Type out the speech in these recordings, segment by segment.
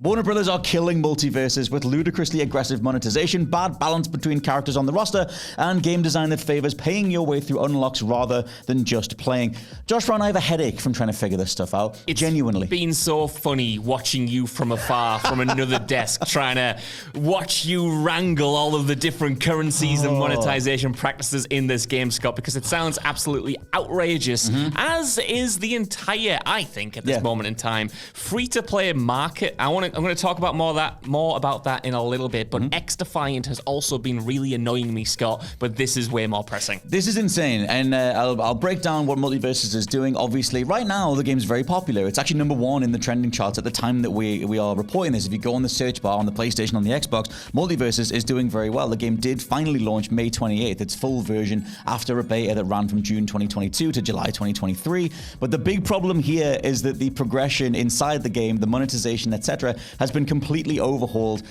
Warner Brothers are killing Multiversus with ludicrously aggressive monetization, bad balance between characters on the roster, and game design that favors paying your way through unlocks rather than just playing. Josh Brown, I have a headache from trying to figure this stuff out. Genuinely. It's been so funny watching you from afar, from another desk, trying to watch you wrangle all of the different currencies and monetization practices in this game, Scott, because it sounds absolutely outrageous, as is the entire, I think, at this moment in time, free-to-play market. I'm going to talk about more about that in a little bit, but XDefiant has also been really annoying me, Scott, but this is way more pressing. This is insane, and I'll break down what Multiversus is doing. Obviously, right now, the game's very popular. It's actually #1 in the trending charts at the time that we are reporting this. If you go on the search bar on the PlayStation, on the Xbox, Multiversus is doing very well. The game did finally launch May 28th, its full version, after a beta that ran from June 2022 to July 2023. But the big problem here is that the progression inside the game, the monetization, etc., has been completely overhauled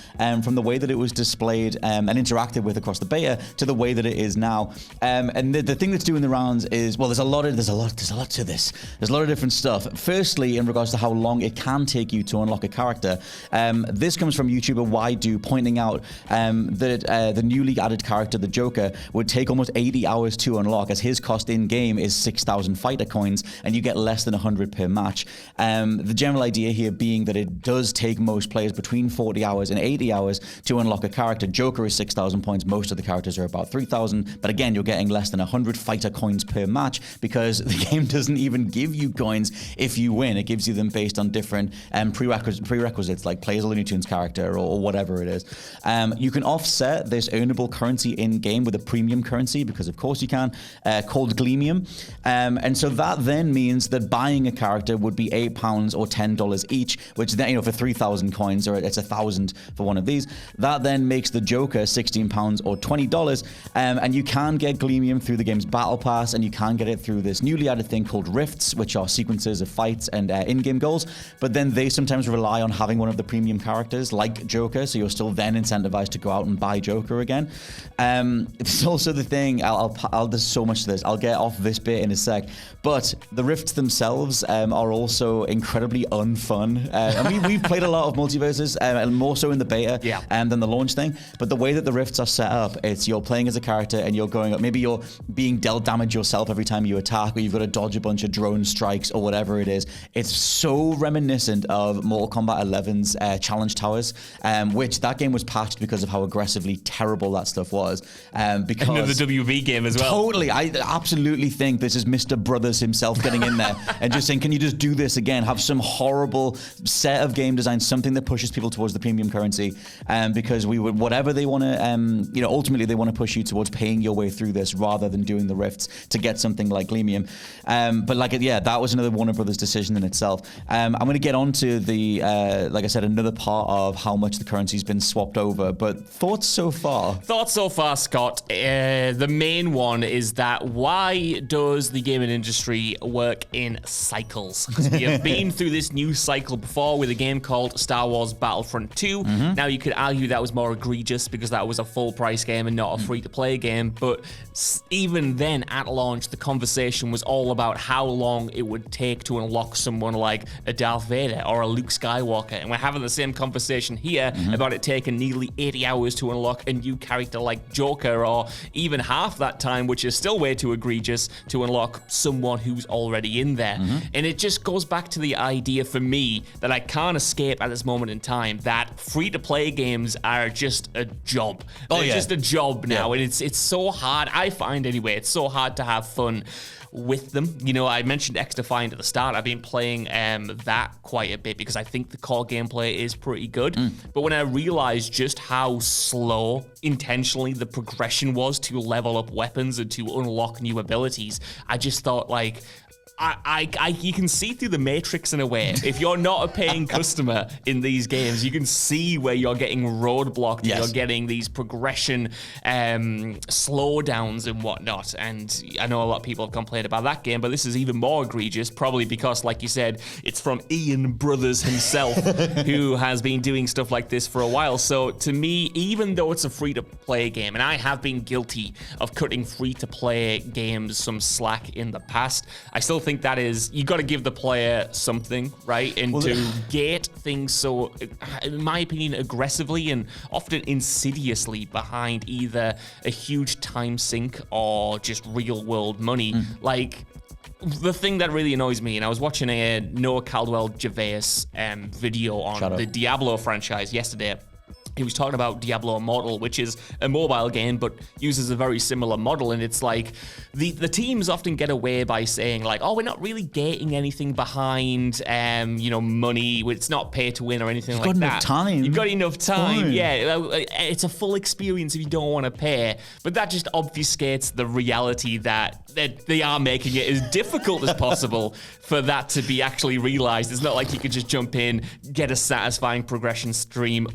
from the way that it was displayed and interacted with across the beta to the way that it is now. And the thing that's doing the rounds is, well, there's a lot to this. There's a lot of different stuff. Firstly, in regards to how long it can take you to unlock a character, this comes from YouTuber Waidu pointing out that the newly added character, the Joker, would take almost 80 hours to unlock, as his cost in game is 6,000 fighter coins, and you get less than 100 per match. The general idea here being that it does take most players between 40 hours and 80 hours to unlock a character. Joker is 6,000 points. Most of the characters are about 3,000. But again, you're getting less than 100 fighter coins per match because the game doesn't even give you coins if you win. It gives you them based on different prerequisites, like play as a Looney Tunes character or whatever it is. You can offset this earnable currency in-game with a premium currency, because of course you can, called Gleamium. And so that then means that buying a character would be £8 or $10 each, which then, for 3,000 coins, or it's 1,000 for one of these. That then makes the Joker £16 or $20, and you can get Gleamium through the game's battle pass, and you can get it through this newly added thing called Rifts, which are sequences of fights and in-game goals. But then they sometimes rely on having one of the premium characters, like Joker, so you're still then incentivized to go out and buy Joker again. It's also the thing. There's so much to this. I'll get off this bit in a sec. But the Rifts themselves are also incredibly unfun. We've played a lot of Multiversus, and more so in the beta than the launch thing. But the way that the Rifts are set up, it's you're playing as a character and you're going up. Maybe you're being dealt damage yourself every time you attack, or you've got to dodge a bunch of drone strikes or whatever it is. It's so reminiscent of Mortal Kombat 11's Challenge Towers, which that game was patched because of how aggressively terrible that stuff was. Because another WB game as well. Totally. I absolutely think this is Mr. Brothers himself getting in there and just saying, can you just do this again? Have some horrible set of game design, something that pushes people towards the premium currency, because whatever they want to, ultimately they want to push you towards paying your way through this rather than doing the Rifts to get something like Gleamium. But that was another Warner Brothers decision in itself. I'm going to get onto the, like I said, another part of how much the currency's been swapped over, but thoughts so far? Thoughts so far, Scott. The main one is that why does the gaming industry work in cycles? We have been through this new cycle before with a game called Star Wars Battlefront 2. Now, you could argue that was more egregious because that was a full price game and not a free-to-play game, but even then, at launch, the conversation was all about how long it would take to unlock someone like a Darth Vader or a Luke Skywalker, and we're having the same conversation here about it taking nearly 80 hours to unlock a new character like Joker, or even half that time, which is still way too egregious, to unlock someone who's already in there. And it just goes back to the idea for me that I can't escape at this moment in time, that free-to-play games are just a job. They're just a job now, and it's so hard, I find anyway, it's so hard to have fun with them. I mentioned XDefiant at the start. I've been playing that quite a bit because I think the core gameplay is pretty good. But when I realized just how slow intentionally the progression was to level up weapons and to unlock new abilities, I just thought, like, you can see through the matrix in a way. If you're not a paying customer in these games, you can see where you're getting roadblocked. Yes. You're getting these progression slowdowns and whatnot. And I know a lot of people have complained about that game, but this is even more egregious, probably because, like you said, it's from Ian Brothers himself, who has been doing stuff like this for a while. So to me, even though it's a free-to-play game, and I have been guilty of cutting free-to-play games some slack in the past, I still think that is, you got to give the player something, right? And to gate things so, in my opinion, aggressively and often insidiously behind either a huge time sink or just real world money. Like, the thing that really annoys me, and I was watching a Noah Caldwell-Gervais video on the Diablo franchise yesterday. He was talking about Diablo Immortal, which is a mobile game, but uses a very similar model. And it's like the teams often get away by saying like, oh, we're not really gating anything behind, money. It's not pay to win or anything like that. You've got enough time. Yeah, it's a full experience if you don't want to pay. But that just obfuscates the reality that they are making it as difficult as possible for that to be actually realized. It's not like you could just jump in, get a satisfying progression stream,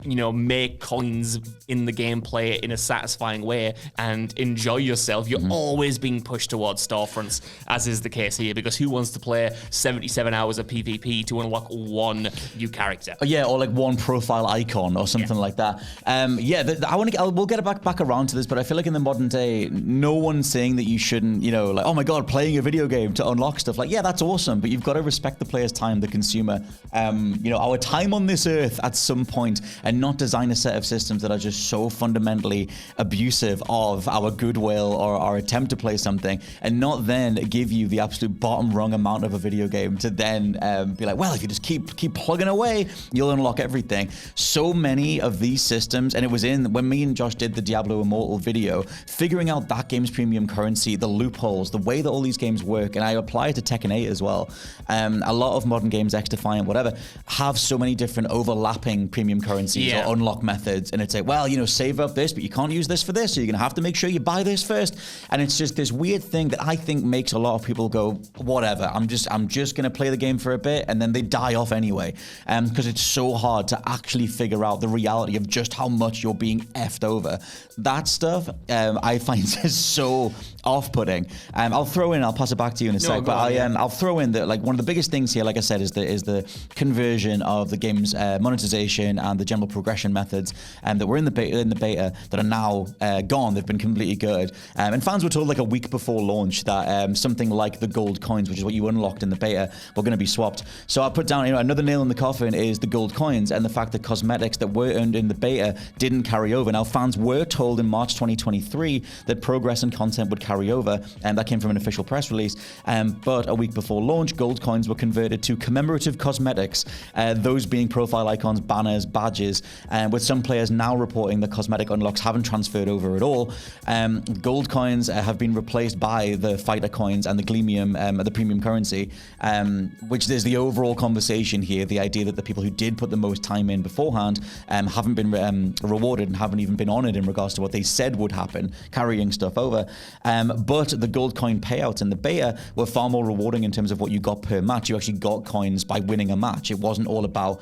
make coins in the gameplay in a satisfying way and enjoy yourself. You're always being pushed towards storefronts, as is the case here, because who wants to play 77 hours of PvP to unlock one new character? Yeah, or like one profile icon or something like that. We'll get it back around to this, but I feel like in the modern day, no one's saying that you shouldn't, like, oh my God, playing a video game to unlock stuff. Like, yeah, that's awesome, but you've got to respect the player's time, the consumer. Our time on this earth at some point, and not design a set of systems that are just so fundamentally abusive of our goodwill or our attempt to play something, and not then give you the absolute bottom rung amount of a video game to then be like, well, if you just keep plugging away, you'll unlock everything. So many of these systems, and it was when me and Josh did the Diablo Immortal video, figuring out that game's premium currency, the loopholes, the way that all these games work, and I apply it to Tekken 8 as well. A lot of modern games, X-Defiant, whatever, have so many different overlapping premium currencies or unlock methods, and it's like, well, save up this, but you can't use this for this, so you're gonna have to make sure you buy this first. And it's just this weird thing that I think makes a lot of people go, whatever, I'm just gonna play the game for a bit, and then they die off anyway, because it's so hard to actually figure out the reality of just how much you're being effed over. That stuff I find is so off-putting. I'll pass it back to you in a sec, but I'll throw in that, like, one of the biggest things here, like I said, is the conversion of the game's monetization and the general progression methods that were in the beta that are now gone. They've been completely gutted. And fans were told like a week before launch that something like the gold coins, which is what you unlocked in the beta, were going to be swapped. So I put down, another nail in the coffin is the gold coins and the fact that cosmetics that were earned in the beta didn't carry over. Now, fans were told in March 2023 that progress and content would carry over, and that came from an official press release. But a week before launch, gold coins were converted to commemorative cosmetics, those being profile icons, banners, badges, with some players now reporting that cosmetic unlocks haven't transferred over at all. Gold coins have been replaced by the fighter coins and the Gleamium, the premium currency, which there's the overall conversation here, the idea that the people who did put the most time in beforehand haven't been rewarded and haven't even been honored in regards to what they said would happen, carrying stuff over. But the gold coin payouts in the beta were far more rewarding in terms of what you got per match. You actually got coins by winning a match. It wasn't all about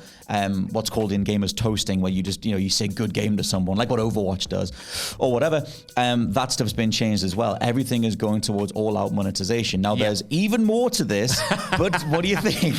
what's called in gamers toasting, where you just, you say good game to someone, like what Overwatch does, or whatever. That stuff's been changed as well. Everything is going towards all-out monetization. Now, there's even more to this, but what do you think?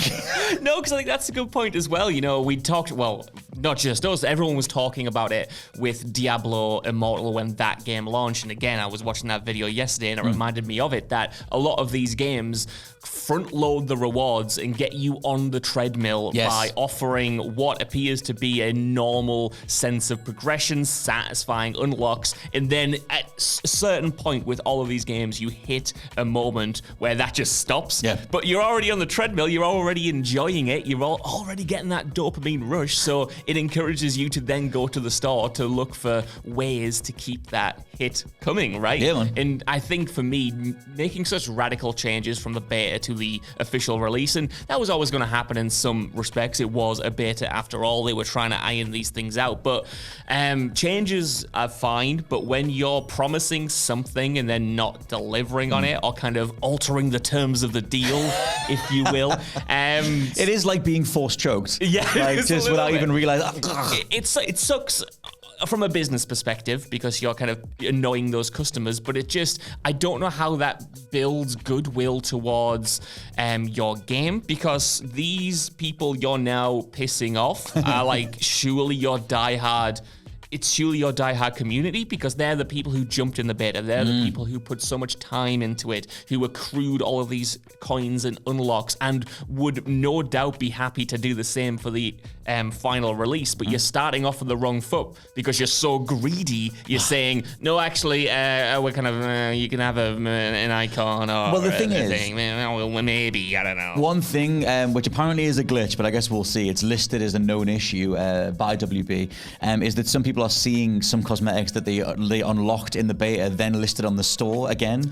No, because I think that's a good point as well. We talked, well, not just us, everyone was talking about it with Diablo Immortal when that game launched. And again, I was watching that video yesterday, and it reminded me of it, that a lot of these games front load the rewards and get you on the treadmill by offering what appears to be a normal sense of progression, satisfying unlocks, and then at a certain point with all of these games, you hit a moment where that just stops. But you're already on the treadmill, you're already enjoying it, you're already getting that dopamine rush, so it encourages you to then go to the store to look for ways to keep that hit coming, right? And I think for me, making such radical changes from the beta to the official release, and that was always going to happen in some respects. It was a beta after all. They were trying to iron these things out, but changes are fine, but when you're promising something and then not delivering on it, or kind of altering the terms of the deal, if you will, it is like being force choked. Like just without even realizing. It sucks from a business perspective because you're kind of annoying those customers, but I don't know how that builds goodwill towards your game, because these people you're now pissing off are like surely your diehard it's truly your diehard community, because they're the people who jumped in the beta. They're the people who put so much time into it, who accrued all of these coins and unlocks, and would no doubt be happy to do the same for the final release. But you're starting off on the wrong foot because you're so greedy. You're saying, no, actually, we're kind of, you can have an icon or the thing is, maybe, I don't know. One thing, which apparently is a glitch, but I guess we'll see, it's listed as a known issue by WB, is that some people are seeing some cosmetics that they unlocked in the beta, then listed on the store again,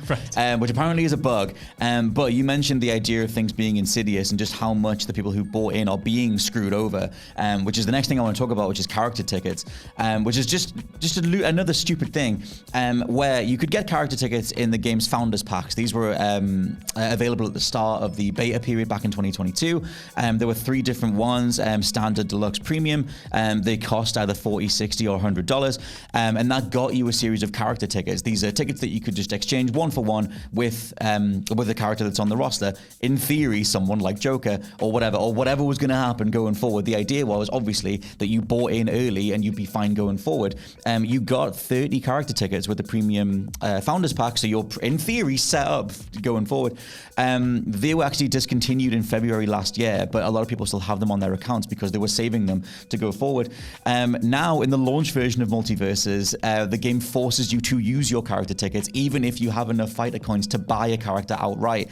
which apparently is a bug. But you mentioned the idea of things being insidious and just how much the people who bought in are being screwed over, which is the next thing I want to talk about, which is character tickets, which is just another stupid thing, where you could get character tickets in the game's Founders Packs. These were available at the start of the beta period back in 2022. There were 3 different ones, standard, deluxe, premium. They cost either $40, $60, or $100, and that got you a series of character tickets. These are tickets that you could just exchange one for one with a character that's on the roster. In theory, someone like Joker or whatever was going to happen going forward. The idea was obviously that you bought in early and you'd be fine going forward. You got 30 character tickets with the premium Founders Pack, so you're in theory set up going forward. They were actually discontinued in February last year, but a lot of people still have them on their accounts because they were saving them to go forward. Now, in the launch version of Multiversus, the game forces you to use your character tickets, even if you have enough fighter coins to buy a character outright,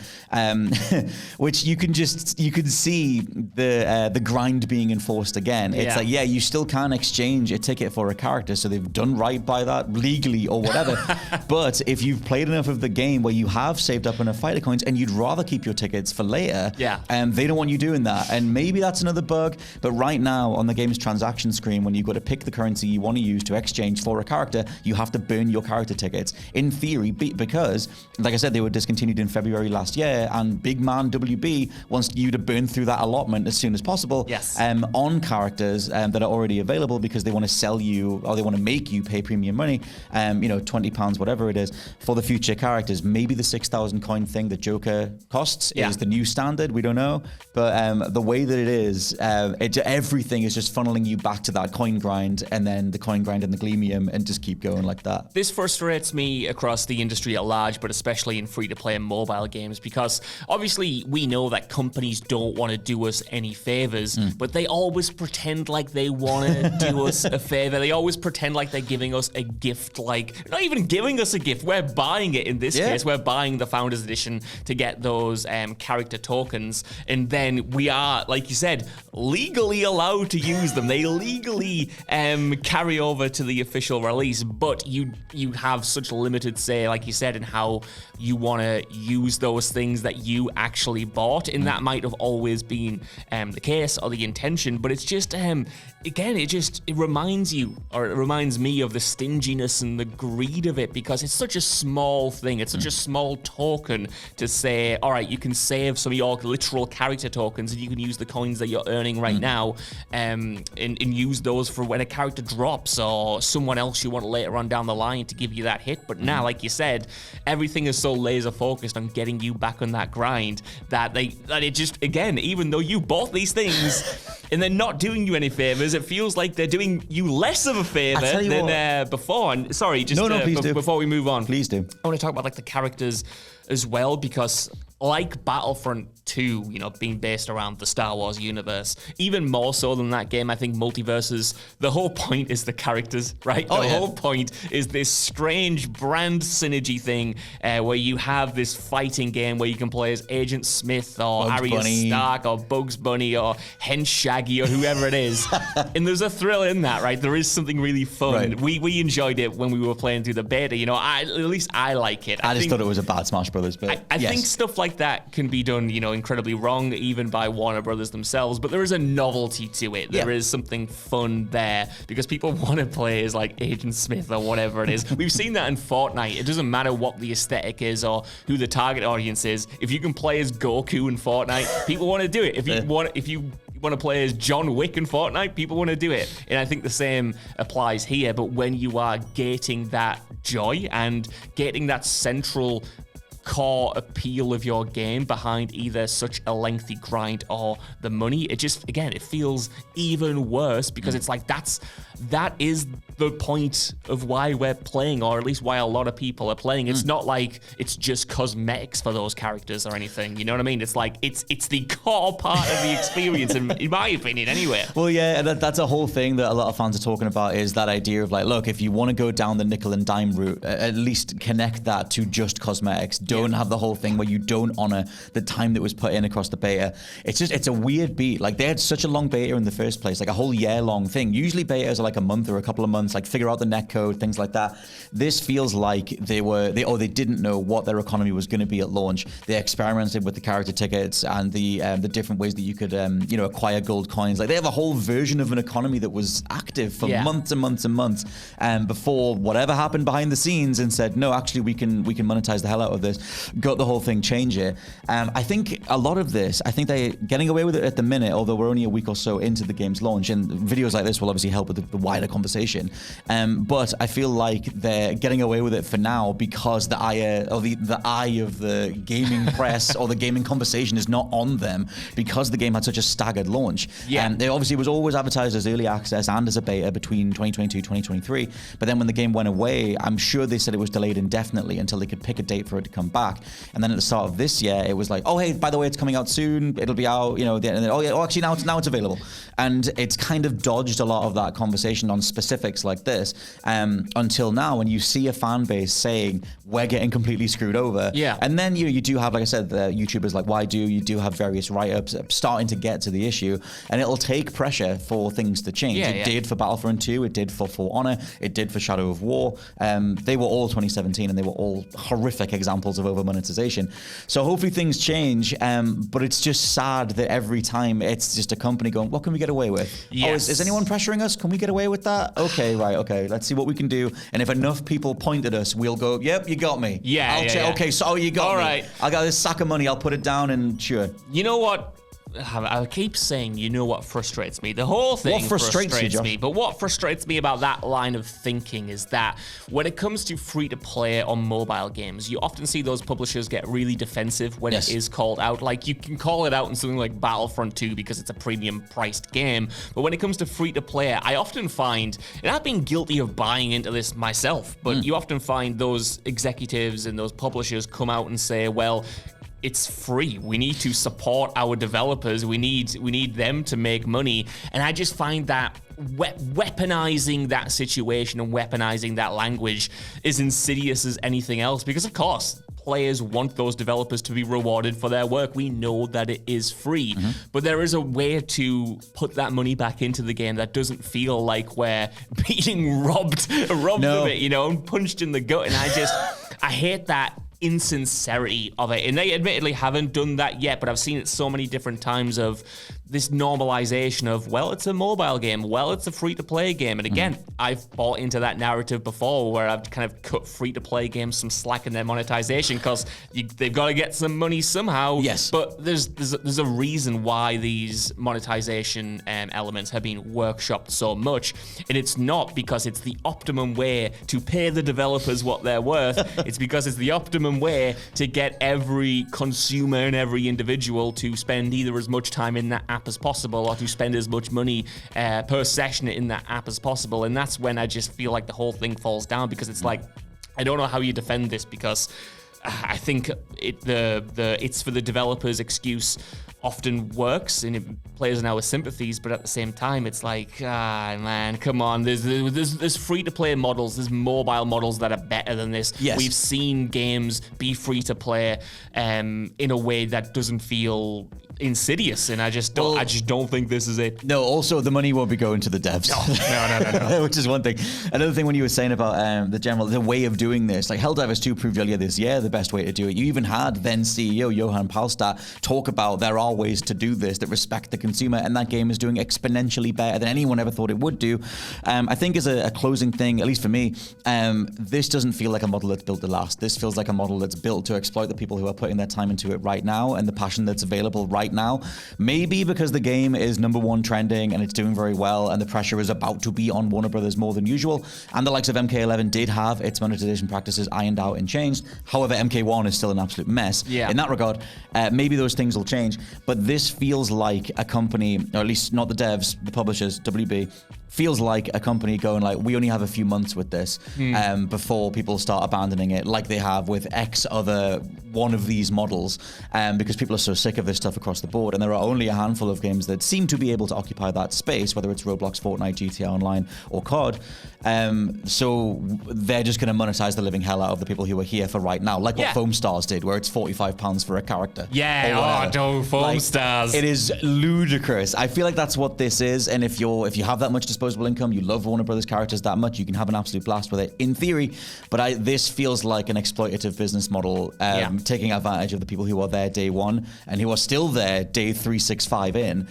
which you can see the grind being enforced again. It's like, yeah, you still can exchange a ticket for a character, so they've done right by that legally or whatever. But if you've played enough of the game where you have saved up enough fighter coins and you'd rather keep your tickets for later, they don't want you doing that. And maybe that's another bug, but right now on the game's transaction screen, when you've got to pick the currency you want to use to exchange for a character, you have to burn your character tickets. In theory, because, like I said, they were discontinued in February last year, and big man WB wants you to burn through that allotment as soon as possible on characters that are already available, because they want to sell you, or they want to make you pay premium money, £20, whatever it is, for the future characters. Maybe the 6,000 coin thing that Joker costs is the new standard. We don't know. But the way that it is, everything is just funneling you back to that coin grind, and then the coin grind and the Gleamium, and just keep going like that. This frustrates me across the industry at large, but especially in free-to-play mobile games, because obviously we know that companies don't want to do us any favors, but they always pretend like they want to do us a favor. They always pretend like they're giving us a gift, like not even giving us a gift. We're buying it in this case. We're buying the Founders Edition to get those character tokens, and then we are, like you said, legally allowed to use them. They legally carry over to the official release, but you have such limited say, like you said, in how you want to use those things that you actually bought, and that might have always been the case or the intention, but it's just again, it reminds you, or it reminds me of the stinginess and the greed of it, because it's such a small thing. It's such a small token to say, all right, you can save some of your literal character tokens and you can use the coins that you're earning right now and use those for when a character drops or someone else you want later on down the line to give you that hit. But now, like you said, everything is so laser focused on getting you back on that grind that it just, again, even though you bought these things and they're not doing you any favors, it feels like they're doing you less of a favor than before. And sorry, just before we move on, please do. I want to talk about like the characters as well, because like Battlefront 2, being based around the Star Wars universe, even more so than that game, I think Multiversus, the whole point is the characters, right? The whole point is this strange brand synergy thing where you have this fighting game where you can play as Agent Smith or Arya Stark or Bugs Bunny or Hench Shaggy or whoever it is. And there's a thrill in that, right? There is something really fun. Right. We enjoyed it when we were playing through the beta. At least I like it. I just thought it was a bad Smash Brothers bit. I think stuff like that can be done, incredibly wrong, even by Warner Brothers themselves, but there is a novelty to it. There is something fun there, because people want to play as like Agent Smith or whatever it is. We've seen that in Fortnite. It doesn't matter what the aesthetic is or who the target audience is. If you can play as Goku in Fortnite, people want to do it. If you want to play as John Wick in Fortnite, people want to do it. And I think the same applies here, but when you are gating that joy and getting that central core appeal of your game behind either such a lengthy grind or the money. It just, again, it feels even worse because it's like that is the point of why we're playing, or at least why a lot of people are playing. It's not like it's just cosmetics for those characters or anything. You know what I mean? It's like it's the core part of the experience, in my opinion, anyway. Well, yeah, that's a whole thing that a lot of fans are talking about, is that idea of like, look, if you want to go down the nickel and dime route, at least connect that to just cosmetics. Don't have the whole thing where you don't honor the time that was put in across the beta. It's a weird beat. Like, they had such a long beta in the first place, like a whole year long thing. Usually betas are like a month or a couple of months, like figure out the netcode, things like that. This feels like they didn't know what their economy was going to be at launch. They experimented with the character tickets and the different ways that you could acquire gold coins. Like, they have a whole version of an economy that was active for months and months and months before whatever happened behind the scenes and said, no, actually we can monetize the hell out of this. Got the whole thing change it. I think a lot of this, I think they're getting away with it at the minute, although we're only a week or so into the game's launch, and videos like this will obviously help with the wider conversation. But I feel like they're getting away with it for now because the eye of the gaming press or the gaming conversation is not on them, because the game had such a staggered launch. They obviously was always advertised as early access and as a beta between 2022 2023, but then when the game went away, I'm sure they said it was delayed indefinitely until they could pick a date for it to come back. And then at the start of this year, it was like, oh hey, by the way, it's coming out soon, it'll be out, and then, actually now it's available. And it's kind of dodged a lot of that conversation on specifics like this until now, when you see a fan base saying we're getting completely screwed over. And then you do have, like I said, the YouTubers like you do have various write-ups starting to get to the issue, and it'll take pressure for things to change. It did for Battlefront 2, it did for Honor, it did for Shadow of War. They were all 2017 and they were all horrific examples of over monetization. So hopefully things change, but it's just sad that every time it's just a company going, what can we get away with? Is anyone pressuring us? Can we get away with that? Okay, let's see what we can do. And if enough people point at us, we'll go, yep, you got me. Okay, so you got me. Right. I got this sack of money, I'll put it down and sure. You know what? I keep saying, you know what frustrates me? The whole thing frustrates me. But what frustrates me about that line of thinking is that when it comes to free-to-play on mobile games, you often see those publishers get really defensive when it is called out. Like, you can call it out in something like Battlefront 2 because it's a premium-priced game. But when it comes to free-to-play, I often find, and I've been guilty of buying into this myself, but you often find those executives and those publishers come out and say, well, it's free. We need to support our developers. We need them to make money. And I just find that weaponizing that situation and weaponizing that language is insidious as anything else, because of course players want those developers to be rewarded for their work. We know that it is free, but there is a way to put that money back into the game that doesn't feel like we're being robbed of it, and punched in the gut. And I hate that insincerity of it. And they admittedly haven't done that yet, but I've seen it so many different times of this normalization of, well, it's a mobile game, well, it's a free-to-play game. And again, I've bought into that narrative before where I've kind of cut free-to-play games some slack in their monetization because they've got to get some money somehow. Yes. But there's a reason why these monetization elements have been workshopped so much. And it's not because it's the optimum way to pay the developers what they're worth. It's because it's the optimum way to get every consumer and every individual to spend either as much time in that app as possible or to spend as much money per session in that app as possible. And that's when I just feel like the whole thing falls down, because it's like, I don't know how you defend this, because I think it's for the developers excuse often works and it plays in our sympathies, but at the same time it's like, man, come on, there's free-to-play models, there's mobile models that are better than this. We've seen games be free-to-play in a way that doesn't feel insidious, and I just don't think this is it. No, also the money won't be going to the devs. No. Which is one thing. Another thing, when you were saying about the way of doing this, like Helldivers 2 proved earlier this year the best way to do it. You even had then CEO Johan Palstad talk about there are ways to do this that respect the consumer, and that game is doing exponentially better than anyone ever thought it would do. I think as a closing thing, at least for me, this doesn't feel like a model that's built to last. This feels like a model that's built to exploit the people who are putting their time into it right now and the passion that's available right right now. Maybe because the game is #1 trending and it's doing very well, and the pressure is about to be on Warner Brothers more than usual. And the likes of MK11 did have its monetization practices ironed out and changed. However, MK1 is still an absolute mess. Yeah. In that regard, maybe those things will change. But this feels like a company, or at least not the devs, the publishers, WB, feels like a company going like, we only have a few months with this before people start abandoning it, like they have with X other one of these models, because people are so sick of this stuff across the board. And there are only a handful of games that seem to be able to occupy that space, whether it's Roblox, Fortnite, GTA Online, or COD. So they're just going to monetize the living hell out of the people who are here for right now, like what Foam Stars did, where it's £45 for a character. Yeah, Foam Stars. It is ludicrous. I feel like that's what this is, and if you have that much disposable income, you love Warner Brothers characters that much, you can have an absolute blast with it, in theory. But this feels like an exploitative business model, taking advantage of the people who are there day one and who are still there day 365 in,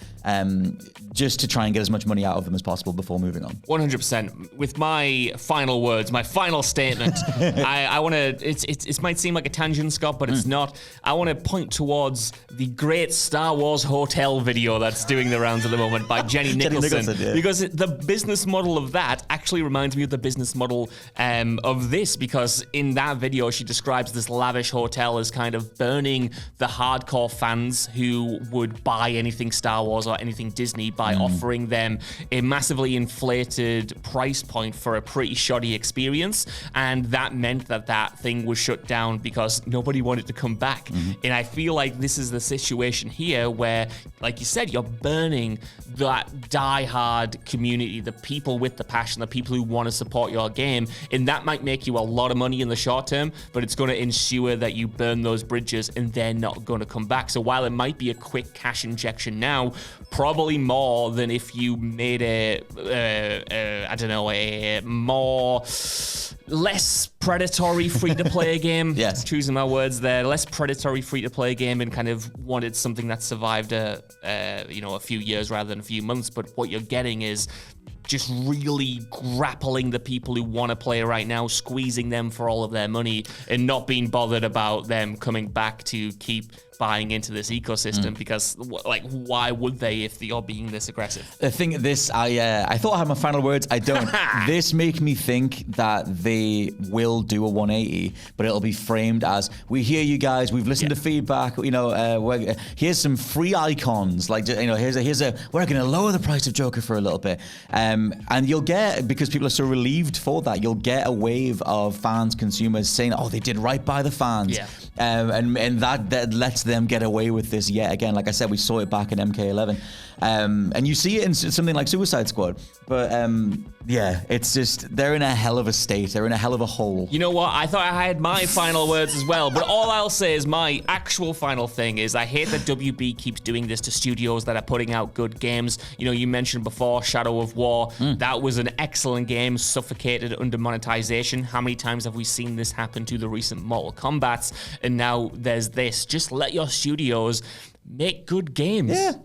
just to try and get as much money out of them as possible before moving on. 100%. With my final words, my final statement, I want to. It might seem like a tangent, Scott, but it's not. I want to point towards the great Star Wars hotel video that's doing the rounds at the moment by Jenny Nicholson, because the business model of that actually reminds me of the business model of this, because in that video she describes this lavish hotel as kind of burning the hardcore fans who would buy anything Star Wars or anything Disney by offering them a massively inflated price point for a pretty shoddy experience, and that meant that thing was shut down because nobody wanted to come back. And I feel like this is the situation here where, like you said, you're burning that die-hard community, the people with the passion, the people who want to support your game, and that might make you a lot of money in the short term, but it's going to ensure that you burn those bridges and they're not going to come back. So while it might be a quick cash injection now, probably more than if you made a more less predatory free-to-play game. Yes. Choosing my words there. Less predatory free-to-play game, and kind of wanted something that survived a few years rather than a few months. But what you're getting is just really grappling the people who want to play right now, squeezing them for all of their money, and not being bothered about them coming back to keep buying into this ecosystem, because why would they if you're being this aggressive? The thing, I thought I had my final words. I don't. This make me think that they will do a 180, but it'll be framed as, we hear you guys, we've listened to feedback, here's some free icons, we're going to lower the price of Joker for a little bit, and you'll get, because people are so relieved for that, you'll get a wave of fans, consumers saying, oh, they did right by the fans, and that lets them get away with this yet again. Like I said, we saw it back in MK11, and you see it in something like Suicide Squad, but it's just, they're in a hell of a state, they're in a hell of a hole. You know what, I thought I had my final words as well, but all I'll say is my actual final thing is, I hate that WB keeps doing this to studios that are putting out good games. You mentioned before Shadow of War, that was an excellent game, suffocated under monetization. How many times have we seen this happen to the recent Mortal Kombats? And now there's this. Just let your studios make good games.